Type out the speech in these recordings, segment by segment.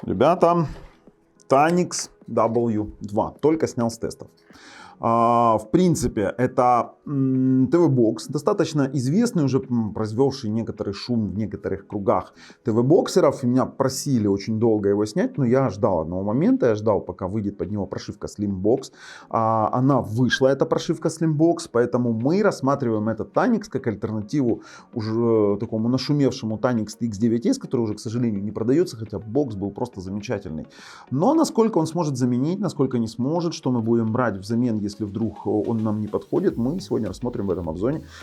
Ребята, Tanix W2, только снял с тестов. В принципе, это ТВ-бокс, достаточно известный, уже произвелший некоторый шум в некоторых кругах ТВ-боксеров. Меня просили очень долго его снять, но я ждал одного момента, я ждал, пока выйдет под него прошивка Slimbox. Она вышла, эта прошивка Slimbox, поэтому мы рассматриваем этот Tanix как альтернативу уже такому нашумевшему Tanix TX9S, который уже, к сожалению, не продается, хотя бокс был просто замечательный. Но насколько он сможет заменить, насколько не сможет, что мы будем брать взамен, если вдруг он нам не подходит, мы сегодня рассмотрим в этом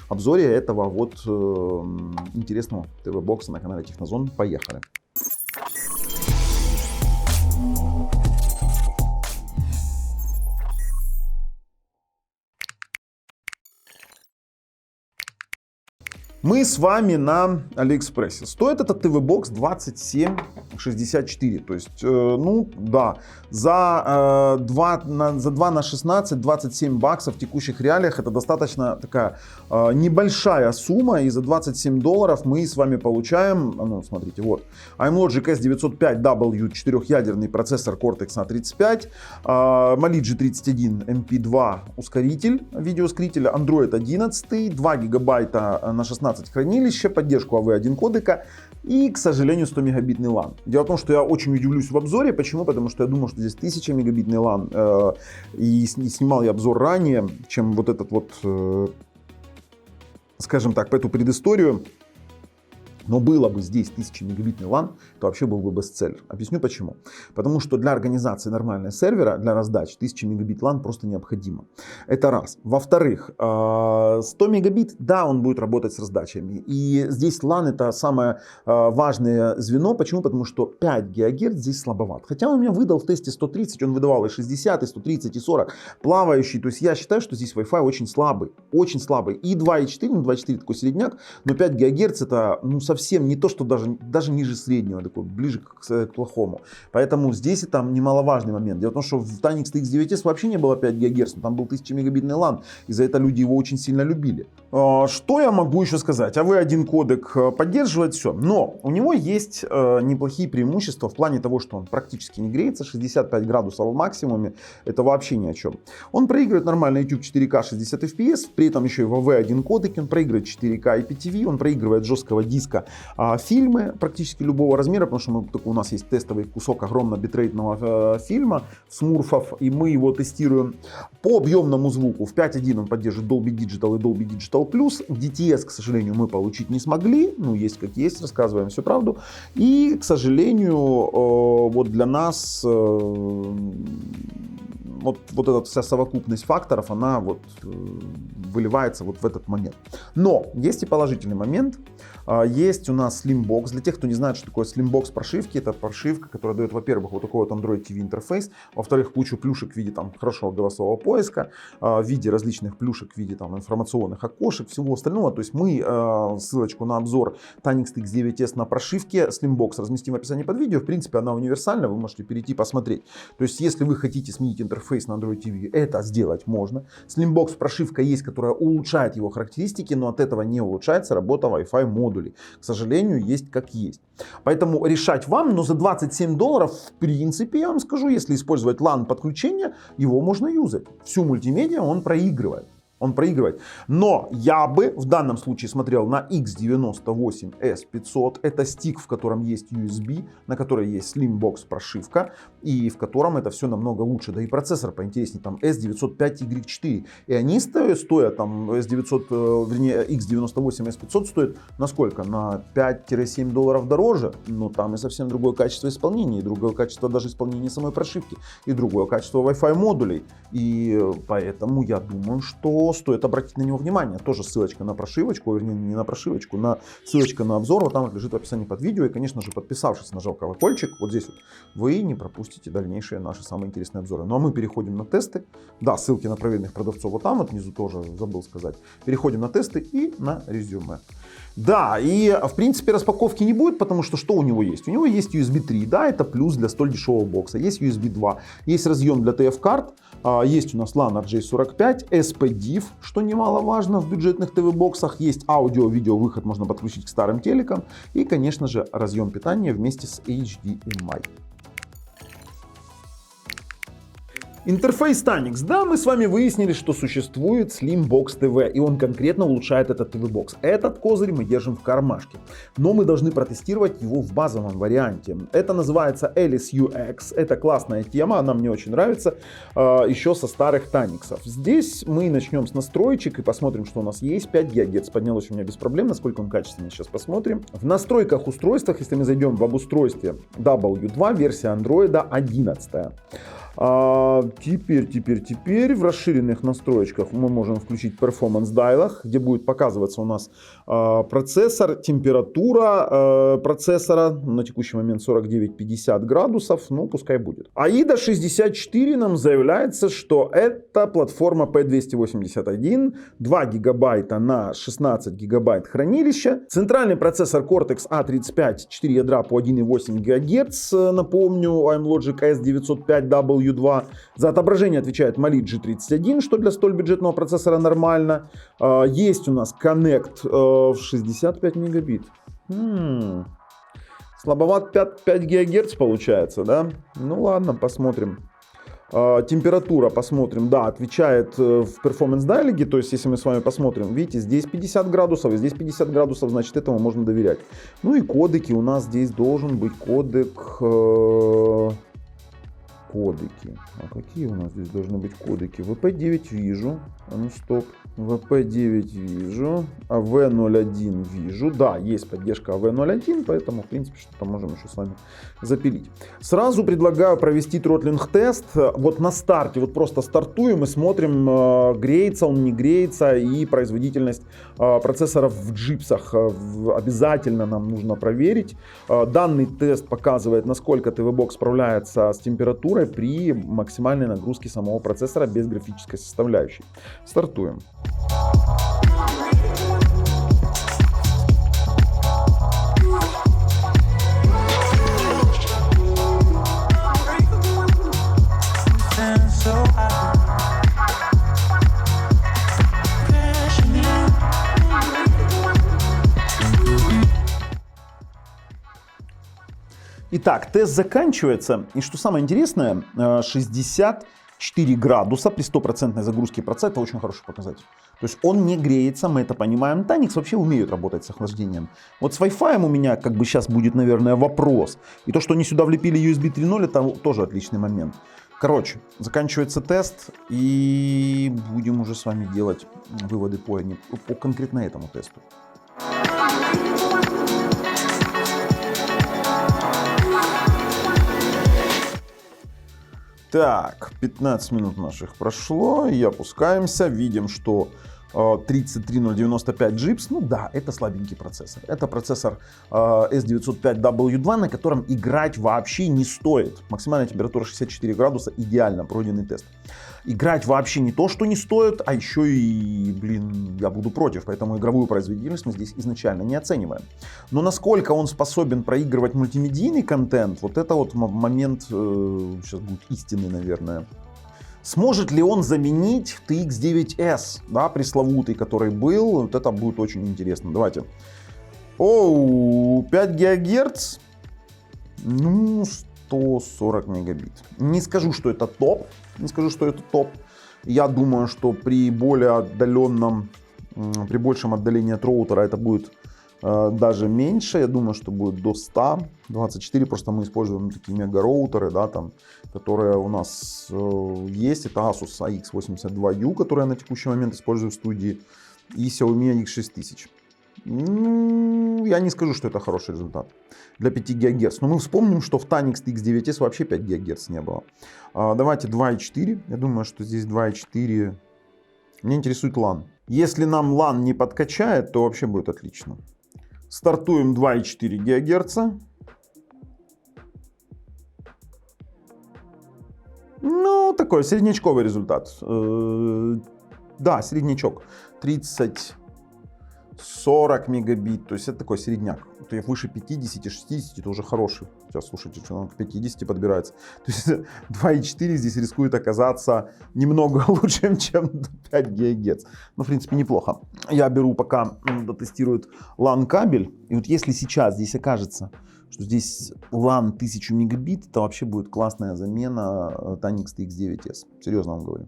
обзоре этого вот интересного ТВ-бокса на канале Технозон. Поехали! Мы с вами на Алиэкспрессе. Стоит этот ТВ-бокс 27,64. То есть, ну да, за 2 на 16, 27 баксов в текущих реалиях это достаточно такая небольшая сумма. И за $27 мы с вами получаем, ну смотрите, вот, iMlogic S905W 4-ядерный процессор Cortex A35, Mali G31 MP2 ускоритель, видеоускоритель, Android 11, 2 гигабайта на 16 хранилища, поддержку AV1 кодека и, к сожалению, 100 мегабитный LAN. Дело в том, что я очень удивлюсь в обзоре. Почему? Потому что я думал, что здесь 1000 мегабитный LAN. И снимал я обзор ранее, чем вот этот вот, скажем так, по эту предысторию. Но было бы здесь 1000 мегабитный LAN, то вообще был бы бестселлер. Объясню почему. Потому что для организации нормального сервера, для раздач 1000 мегабит LAN просто необходимо. Это раз. Во-вторых, 100 мегабит, да, он будет работать с раздачами. И здесь LAN это самое важное звено. Почему? Потому что 5 ГГц здесь слабоват. Хотя он у меня выдал в тесте 130, он выдавал и 60, и 130, и 40 плавающий. То есть я считаю, что здесь Wi-Fi очень слабый. Очень слабый. И 2.4, ну 2.4 такой середняк, но 5 ГГц это, ну, совсем не то, что даже ниже среднего, такой, ближе к плохому. Поэтому здесь это немаловажный момент. Дело в том, что в Tanix TX9S вообще не было 5 ГГц, но там был 1000 мегабитный LAN, и за это люди его очень сильно любили. Что я могу еще сказать? AV1 кодек поддерживает все, но у него есть неплохие преимущества в плане того, что он практически не греется, 65 градусов в максимуме, это вообще ни о чем. Он проигрывает нормально YouTube 4К 60 FPS, при этом еще и в AV1 кодеке, он проигрывает 4К IPTV, он проигрывает жесткого диска фильмы практически любого размера, потому что у нас есть тестовый кусок огромного битрейтного фильма смурфов, и мы его тестируем. По объемному звуку в 5.1 он поддерживает Dolby Digital и Dolby Digital Plus. DTS, к сожалению, мы получить не смогли, ну есть как есть, рассказываем всю правду. И, к сожалению, вот для нас вот эта вся совокупность факторов, она вот выливается вот в этот момент. Но есть и положительный момент. Есть у нас Slimbox. Для тех, кто не знает, что такое Slimbox прошивки, это прошивка, которая дает, во-первых, вот такой вот Android TV интерфейс, во-вторых, кучу плюшек в виде там хорошего голосового поиска, в виде различных плюшек, в виде там информационных окошек, всего остального. То есть мы ссылочку на обзор Tanix TX9S на прошивке Slimbox разместим в описании под видео. В принципе, она универсальна, вы можете перейти посмотреть. То есть, если вы хотите сменить интерфейс на Android TV, это сделать можно. Slimbox прошивка есть, которая улучшает его характеристики, но от этого не улучшается работа Wi-Fi модулей. К сожалению, есть как есть. Поэтому решать вам, но за $27, в принципе, я вам скажу, если использовать LAN подключение, его можно юзать. Всю мультимедиа он проигрывает. Но я бы в данном случае смотрел на X98S500. Это стик, в котором есть USB, на которой есть Slimbox прошивка и в котором это все намного лучше. Да и процессор поинтереснее, там S905Y4. И они стоят там X98S500 стоит на сколько? На $5-7 дороже. Но там и совсем другое качество исполнения, и другое качество даже исполнения самой прошивки, и другое качество Wi-Fi модулей. И поэтому я думаю, что стоит обратить на него внимание. Тоже ссылочка на прошивочку, вернее не на прошивочку, на ссылочка на обзор, вот там вот лежит в описании под видео. И, конечно же, подписавшись, нажав колокольчик, вот здесь вот, вы не пропустите дальнейшие наши самые интересные обзоры. Ну а мы переходим на тесты. Да, ссылки на проверенных продавцов вот там вот внизу тоже забыл сказать. Переходим на тесты и на резюме. Да, и в принципе распаковки не будет, потому что у него есть? У него есть USB 3, да, это плюс для столь дешевого бокса. Есть USB 2, есть разъем для TF-карт, есть у нас LAN RJ45, SPDIF, что немаловажно в бюджетных ТВ-боксах, есть аудио-видео выход, можно подключить к старым телекам и, конечно же, разъем питания вместе с HDMI. Интерфейс Tanix. Да, мы с вами выяснили, что существует Slimbox TV, и он конкретно улучшает этот TV-бокс. Этот козырь мы держим в кармашке, но мы должны протестировать его в базовом варианте. Это называется LSUX, это классная тема, она мне очень нравится, еще со старых Tanix'ов. Здесь мы начнем с настроечек и посмотрим, что у нас есть. 5 ГГц поднялось у меня без проблем, насколько он качественный, сейчас посмотрим. В настройках устройствах, если мы зайдем в обустройстве W2, версия Android 11. Теперь в расширенных настроечках мы можем включить Performance Dialog, где будет показываться у нас процессор, температура процессора, на текущий момент 49-50 градусов, ну пускай будет. AIDA 64 нам заявляется, что это платформа P281, 2 гигабайта на 16 гигабайт хранилища, центральный процессор Cortex A35, 4 ядра по 1,8 ГГц, напомню, iMlogic S905W2. За отображение отвечает Mali G31, что для столь бюджетного процессора нормально. Есть у нас Connect в 65 мегабит. Слабоват 5 ГГц получается, да? Ну ладно, посмотрим. Температура, посмотрим, да, отвечает в Performance Dialog, то есть если мы с вами посмотрим, видите, здесь 50 градусов, и здесь 50 градусов, значит этому можно доверять. Ну и кодеки, у нас здесь должен быть кодек... Кодеки. А какие у нас здесь должны быть кодеки? VP9 вижу. А ну стоп. VP9 вижу. AV01 вижу. Да, есть поддержка AV01, поэтому, в принципе, что-то можем еще с вами запилить. Сразу предлагаю провести тротлинг-тест. Вот на старте, вот просто стартуем и смотрим, греется он, не греется, и производительность процессоров в джипсах обязательно нам нужно проверить. Данный тест показывает, насколько TV-бокс справляется с температурой при максимальной нагрузке самого процессора без графической составляющей. Стартуем. Итак, тест заканчивается. И что самое интересное, 64 градуса при 100% загрузке процесса, это очень хороший показатель. То есть он не греется, мы это понимаем. Tanix вообще умеют работать с охлаждением. Вот с Wi-Fi у меня как бы сейчас будет, наверное, вопрос. И то, что они сюда влепили USB 3.0, это тоже отличный момент. Короче, заканчивается тест, и будем уже с вами делать выводы по конкретно этому тесту. Так, 15 минут наших прошло, и опускаемся, видим, что 33095 GIPS, ну да, это слабенький процессор. Это процессор S905W2, на котором играть вообще не стоит. Максимальная температура 64 градуса, идеально пройденный тест. Играть вообще не то, что не стоит, а еще и, блин, я буду против. Поэтому игровую производительность мы здесь изначально не оцениваем. Но насколько он способен проигрывать мультимедийный контент, вот это вот момент, сейчас будет истинный, наверное. Сможет ли он заменить TX9S, да, пресловутый, который был? Вот это будет очень интересно. Давайте. 5 ГГц. Ну, 140 мегабит. Не скажу, что это топ. Не скажу, что это топ. Я думаю, что при большем отдалении от роутера это будет даже меньше. Я думаю, что будет до 124. Просто мы используем такие мега-роутеры, да, там, которые у нас есть. Это Asus AX82U, который я на текущий момент использую в студии, и Xiaomi X6000. Я не скажу, что это хороший результат для 5 ГГц. Но мы вспомним, что в Tanix TX9S вообще 5 ГГц не было. Давайте 2.4. Я думаю, что здесь 2.4. Меня интересует LAN. Если нам LAN не подкачает, то вообще будет отлично. Стартуем 2.4 ГГц. Ну, такой среднячковый результат. Да, среднячок. 30-40 мегабит. То есть это такой средняк. То есть выше 50-60 это уже хороший. Сейчас, слушайте, что он к 50 подбирается. То есть 2.4 здесь рискует оказаться немного лучше, чем 5 ГГц. Ну, в принципе, неплохо. Я беру, пока дотестирует LAN кабель. И вот если сейчас здесь окажется, что здесь LAN 1000 мегабит, это вообще будет классная замена Tanix TX9S. Серьезно вам говорю.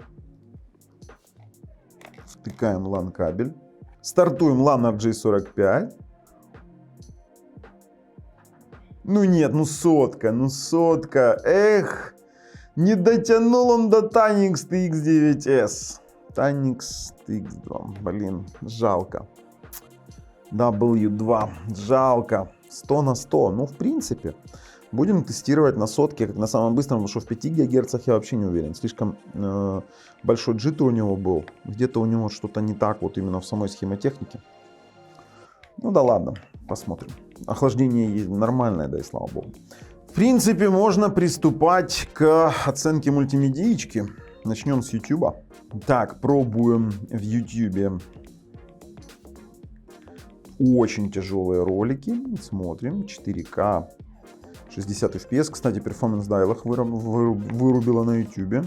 Втыкаем LAN кабель. Стартуем LAN RJ45. Ну нет, ну сотка. Эх, не дотянул он до Tanix TX9S. Tanix TX2, блин, жалко. W2, жалко. 100 на 100. Ну, в принципе, будем тестировать на сотке, как на самом быстром, потому что в 5 ГГц я вообще не уверен. Слишком большой джиттер у него был. Где-то у него что-то не так вот именно в самой схемотехнике. Ну да ладно, посмотрим. Охлаждение нормальное, да и слава богу. В принципе, можно приступать к оценке мультимедиички. Начнем с YouTube. Так, пробуем в YouTube. Очень тяжелые ролики. Смотрим. 4К 60 FPS. Кстати, Performance Dialog вырубила на YouTube.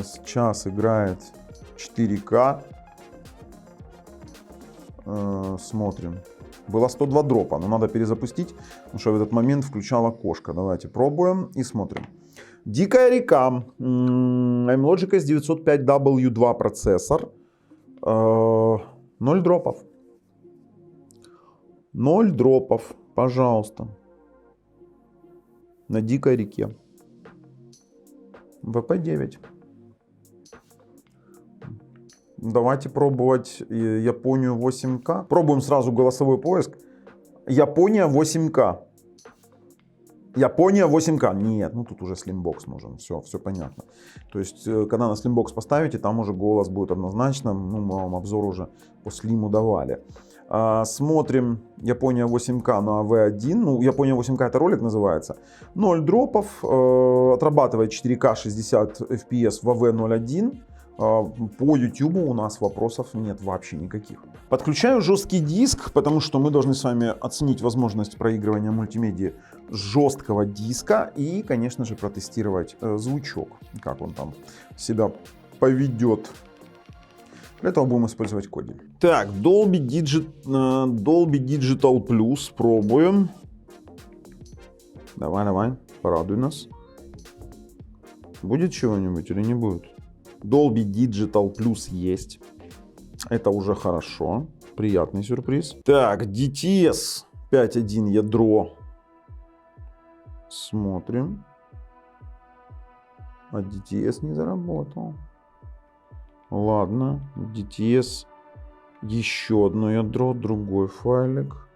Сейчас играет 4К. Смотрим. Было 102 дропа, но надо перезапустить, потому что в этот момент включала кошка. Давайте пробуем и смотрим. Дикая река. iMlogic S905W2 процессор. 0 дропов. 0 дропов. Пожалуйста. На дикой реке. VP9. Давайте пробовать Японию 8К. Пробуем сразу голосовой поиск. Япония 8К. Япония 8К. Нет, ну тут уже Slimbox нужен. Все понятно. То есть, когда на Slimbox поставите, там уже голос будет однозначно. Ну, мы вам обзор уже по Slimу давали. Смотрим Япония 8К на V1. Ну, Япония 8К это ролик называется. 0 дропов. Отрабатывает 4К 60 FPS в AV01. По YouTube у нас вопросов нет вообще никаких. Подключаю жесткий диск, потому что мы должны с вами оценить возможность проигрывания мультимедиа жесткого диска и, конечно же, протестировать звучок, как он там себя поведет. Для этого будем использовать коди. Так, Dolby Digital Plus пробуем. Давай, порадуй нас. Будет чего-нибудь или не будет? Dolby Digital Plus есть. Это уже хорошо. Приятный сюрприз. Так, DTS 5.1 ядро. Смотрим. А DTS не заработал. Ладно. DTS еще одно ядро, другой файлик.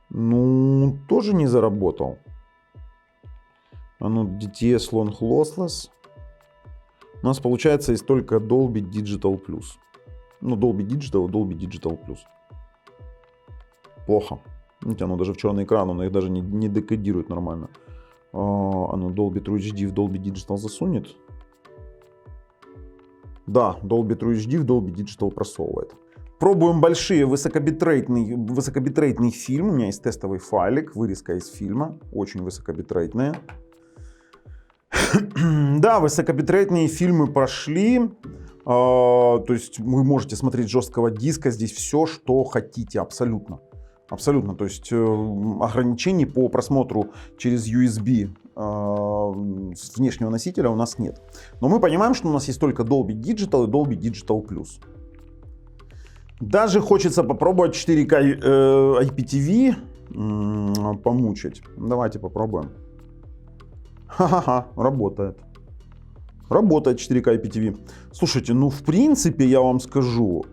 Ну, тоже не заработал. Ну, DTS Long Lossless. У нас получается есть только Dolby Digital Plus. Ну, Dolby Digital и Dolby Digital Plus. Плохо. Оно даже в черный экран, он их даже не декодирует нормально. Оно Dolby True HD в Dolby Digital засунет. Да, Dolby True HD в Dolby Digital просовывает. Пробуем большие высокобитрейтный фильм. У меня есть тестовый файлик, вырезка из фильма. Очень высокобитрейтная. Да, высокобитрейтные фильмы прошли. То есть вы можете смотреть с жесткого диска. Здесь все, что хотите, абсолютно. Абсолютно. То есть ограничений по просмотру через USB с внешнего носителя у нас нет. Но мы понимаем, что у нас есть только Dolby Digital и Dolby Digital Plus. Даже хочется попробовать 4К IPTV помучить. Давайте попробуем. Ха-ха-ха, работает. Работает 4К IPTV. Слушайте, ну в принципе, я вам скажу,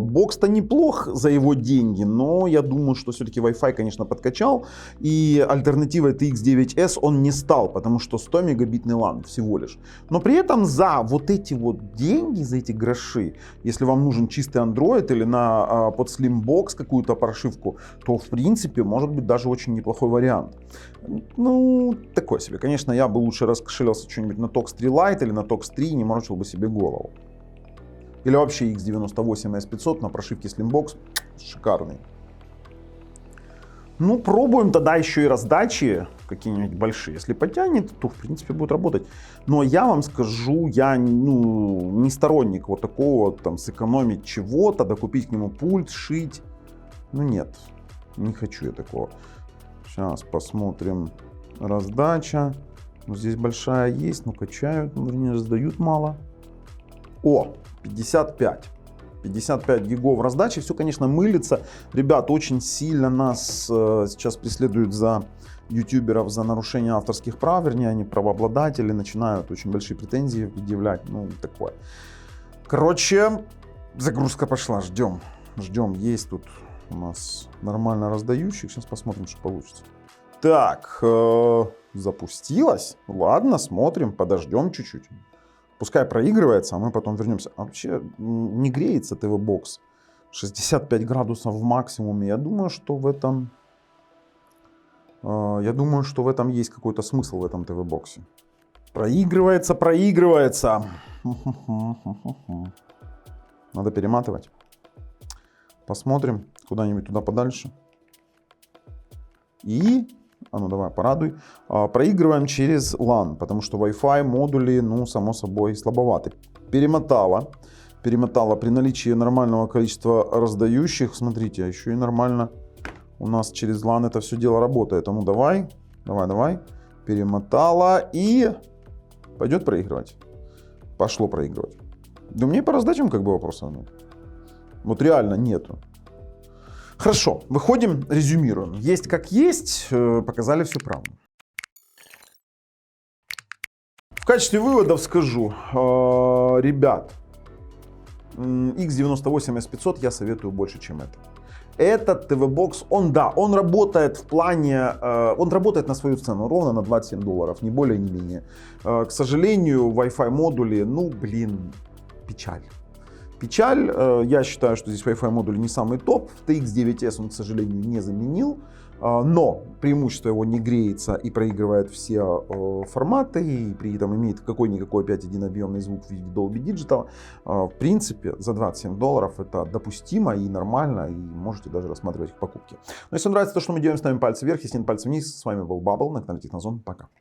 бокс-то неплох за его деньги, но я думаю, что все-таки Wi-Fi, конечно, подкачал. И альтернативой TX9S он не стал, потому что 100 мегабитный LAN всего лишь. Но при этом за вот эти вот деньги, за эти гроши, если вам нужен чистый Android или под Slimbox какую-то прошивку, то в принципе может быть даже очень неплохой вариант. Ну, такой себе. Конечно, я бы лучше раскошелился что-нибудь на TOX 3 Lite или на TOX 3 и не морочил бы себе голову. Или вообще X98 S500 на прошивке Slimbox. Шикарный. Ну, пробуем тогда еще и раздачи какие-нибудь большие. Если потянет, то, в принципе, будет работать. Но я вам скажу, я не сторонник вот такого, там, сэкономить чего-то, докупить к нему пульт, шить. Ну, нет, не хочу я такого. Сейчас посмотрим. Раздача. Ну, здесь большая есть, но качают, не раздают мало. О, 55. 55 гигов раздачи. Все, конечно, мылится. Ребят, очень сильно нас сейчас преследуют за ютуберов за нарушение авторских прав. Вернее, они правообладатели начинают очень большие претензии предъявлять. Ну, такое. Короче, загрузка пошла. Ждем. Ждем. Есть тут у нас нормально раздающих. Сейчас посмотрим, что получится. Так, запустилась. Ладно, смотрим, подождем чуть-чуть. Пускай проигрывается, а мы потом вернемся. А вообще не греется ТВ-бокс. 65 градусов в максимуме. Я думаю, что в этом есть какой-то смысл в этом ТВ-боксе. Проигрывается, проигрывается. Надо перематывать. Посмотрим куда-нибудь туда подальше. И... А ну давай, порадуй. Проигрываем через LAN, потому что Wi-Fi модули, ну, само собой, слабоваты. Перемотала при наличии нормального количества раздающих. Смотрите, еще и нормально у нас через LAN это все дело работает. А ну давай. Перемотала и пойдет проигрывать. Пошло проигрывать. Да мне по раздачам как бы вопросов нет. Вот реально нету. Хорошо, выходим, резюмируем. Есть как есть, показали всю правду. В качестве выводов скажу, ребят, X98 S500 я советую больше, чем это. Этот ТВ-бокс, он работает в плане, он работает на свою цену, ровно на $27, ни более, ни менее. К сожалению, Wi-Fi модули, ну, блин, печаль. Я считаю, что здесь Wi-Fi модуль не самый топ. TX9S он, к сожалению, не заменил. Но преимущество его не греется и проигрывает все форматы. И при этом имеет какой-никакой 5.1 объемный звук в виде Dolby Digital. В принципе, за $27 это допустимо и нормально. И можете даже рассматривать их покупки. Но если вам нравится то, что мы делаем, ставим пальцы вверх. Если нет, пальцы вниз. С вами был Bubble на канале Технозон. Пока.